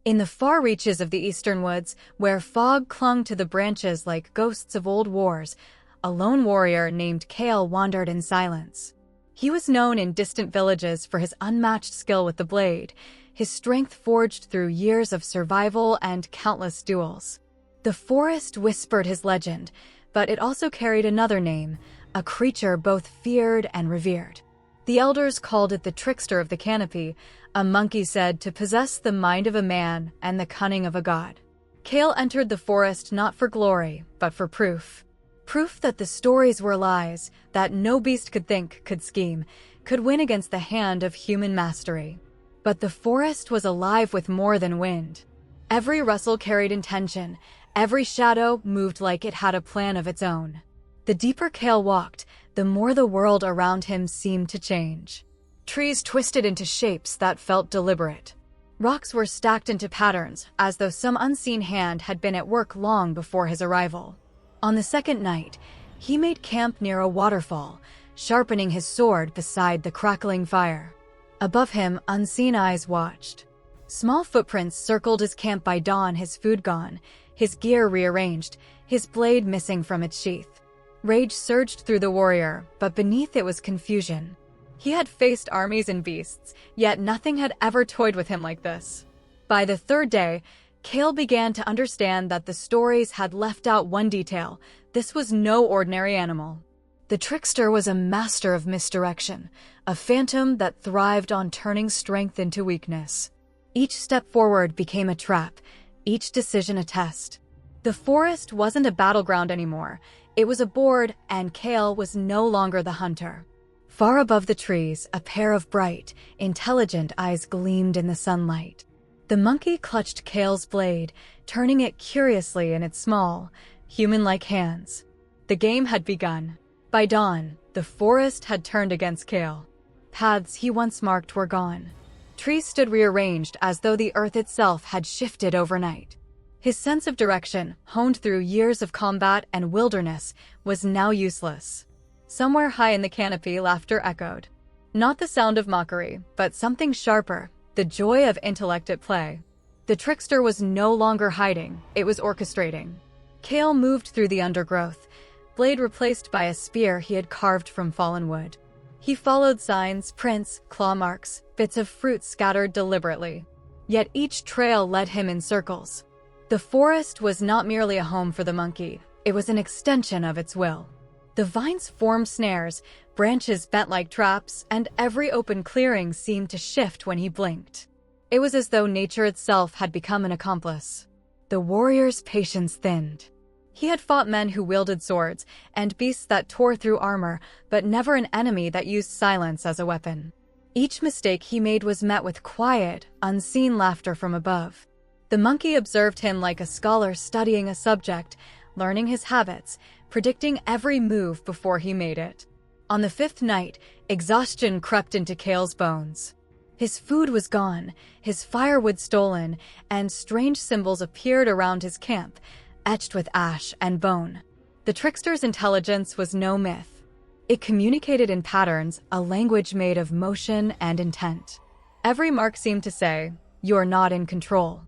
In the far reaches of the eastern woods, where fog clung to the branches like ghosts of old wars, a lone warrior named Kale wandered in silence. He was known in distant villages for his unmatched skill with the blade, his strength forged through years of survival and countless duels. The forest whispered his legend, but it also carried another name, a creature both feared and revered. The elders called it the trickster of the canopy, a monkey said to possess the mind of a man and the cunning of a god. Kale entered the forest not for glory, but for proof. Proof that the stories were lies, that no beast could think, could scheme, could win against the hand of human mastery. But the forest was alive with more than wind. Every rustle carried intention, every shadow moved like it had a plan of its own. The deeper Kale walked, the more the world around him seemed to change. Trees twisted into shapes that felt deliberate. Rocks were stacked into patterns, as though some unseen hand had been at work long before his arrival. On the second night, he made camp near a waterfall, sharpening his sword beside the crackling fire. Above him, unseen eyes watched. Small footprints circled his camp by dawn, his food gone, his gear rearranged, his blade missing from its sheath. Rage surged through the warrior, but beneath it was confusion. He had faced armies and beasts, yet nothing had ever toyed with him like this. By the third day, Kale began to understand that the stories had left out one detail. This was no ordinary animal. The trickster was a master of misdirection, a phantom that thrived on turning strength into weakness. Each step forward became a trap, each decision a test. The forest wasn't a battleground anymore. It was a board, and Kale was no longer the hunter. Far above the trees, a pair of bright, intelligent eyes gleamed in the sunlight. The monkey clutched Kale's blade, turning it curiously in its small, human-like hands. The game had begun. By dawn, the forest had turned against Kale. Paths he once marked were gone. Trees stood rearranged as though the earth itself had shifted overnight. His sense of direction, honed through years of combat and wilderness, was now useless. Somewhere high in the canopy, laughter echoed. Not the sound of mockery, but something sharper, the joy of intellect at play. The trickster was no longer hiding, it was orchestrating. Kale moved through the undergrowth, blade replaced by a spear he had carved from fallen wood. He followed signs, prints, claw marks, bits of fruit scattered deliberately. Yet each trail led him in circles. The forest was not merely a home for the monkey, it was an extension of its will. The vines formed snares, branches bent like traps, and every open clearing seemed to shift when he blinked. It was as though nature itself had become an accomplice. The warrior's patience thinned. He had fought men who wielded swords, and beasts that tore through armor, but never an enemy that used silence as a weapon. Each mistake he made was met with quiet, unseen laughter from above. The monkey observed him like a scholar studying a subject, learning his habits, predicting every move before he made it. On the fifth night, exhaustion crept into Kale's bones. His food was gone, his firewood stolen, and strange symbols appeared around his camp, etched with ash and bone. The trickster's intelligence was no myth. It communicated in patterns, a language made of motion and intent. Every mark seemed to say, "You're not in control."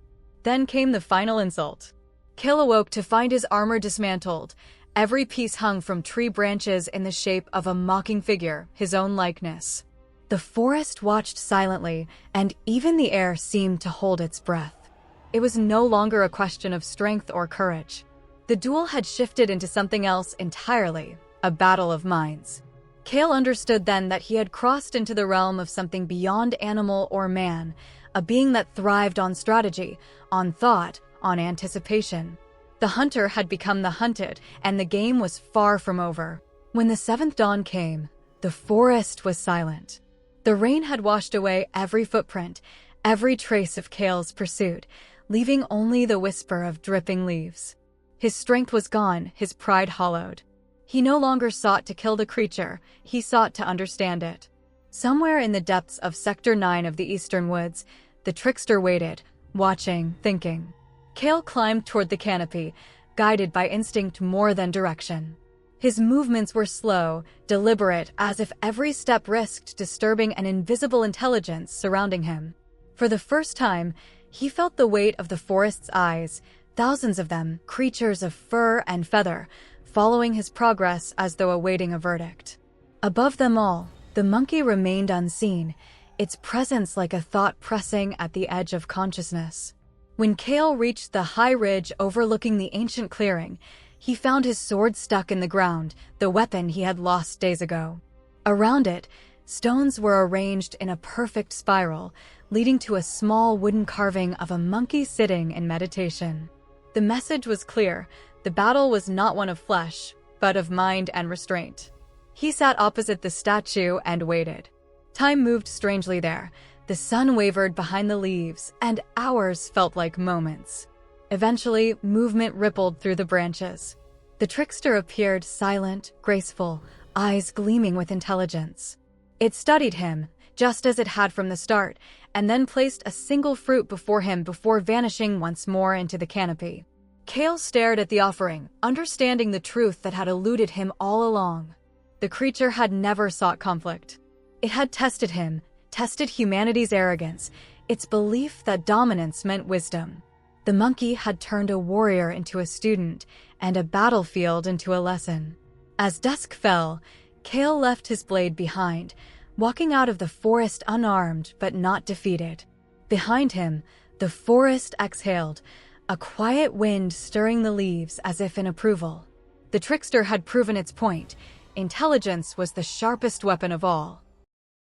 Then came the final insult. Kale awoke to find his armor dismantled, every piece hung from tree branches in the shape of a mocking figure, his own likeness. The forest watched silently, and even the air seemed to hold its breath. It was no longer a question of strength or courage. The duel had shifted into something else entirely, a battle of minds. Kale understood then that he had crossed into the realm of something beyond animal or man, a being that thrived on strategy, on thought, on anticipation. The hunter had become the hunted, and the game was far from over. When the seventh dawn came, the forest was silent. The rain had washed away every footprint, every trace of Kale's pursuit, leaving only the whisper of dripping leaves. His strength was gone, his pride hollowed. He no longer sought to kill the creature, he sought to understand it. Somewhere in the depths of Sector 9 of the eastern woods, the trickster waited, watching, thinking. Kale climbed toward the canopy, guided by instinct more than direction. His movements were slow, deliberate, as if every step risked disturbing an invisible intelligence surrounding him. For the first time, He felt the weight of the forest's eyes, thousands of them, creatures of fur and feather, following his progress as though awaiting a verdict. Above them all, the monkey remained unseen, its presence like a thought pressing at the edge of consciousness. When Kale reached the high ridge overlooking the ancient clearing, he found his sword stuck in the ground, the weapon he had lost days ago. Around it, stones were arranged in a perfect spiral, leading to a small wooden carving of a monkey sitting in meditation. The message was clear: the battle was not one of flesh, but of mind and restraint. He sat opposite the statue and waited. Time moved strangely there. The sun wavered behind the leaves, and hours felt like moments. Eventually, movement rippled through the branches. The trickster appeared silent, graceful, eyes gleaming with intelligence. It studied him, just as it had from the start, and then placed a single fruit before him before vanishing once more into the canopy. Kale stared at the offering, understanding the truth that had eluded him all along. The creature had never sought conflict. It had tested him, tested humanity's arrogance, its belief that dominance meant wisdom. The monkey had turned a warrior into a student, and a battlefield into a lesson. As dusk fell, Kale left his blade behind, walking out of the forest unarmed but not defeated. Behind him, the forest exhaled, a quiet wind stirring the leaves as if in approval. The trickster had proven its point. Intelligence was the sharpest weapon of all.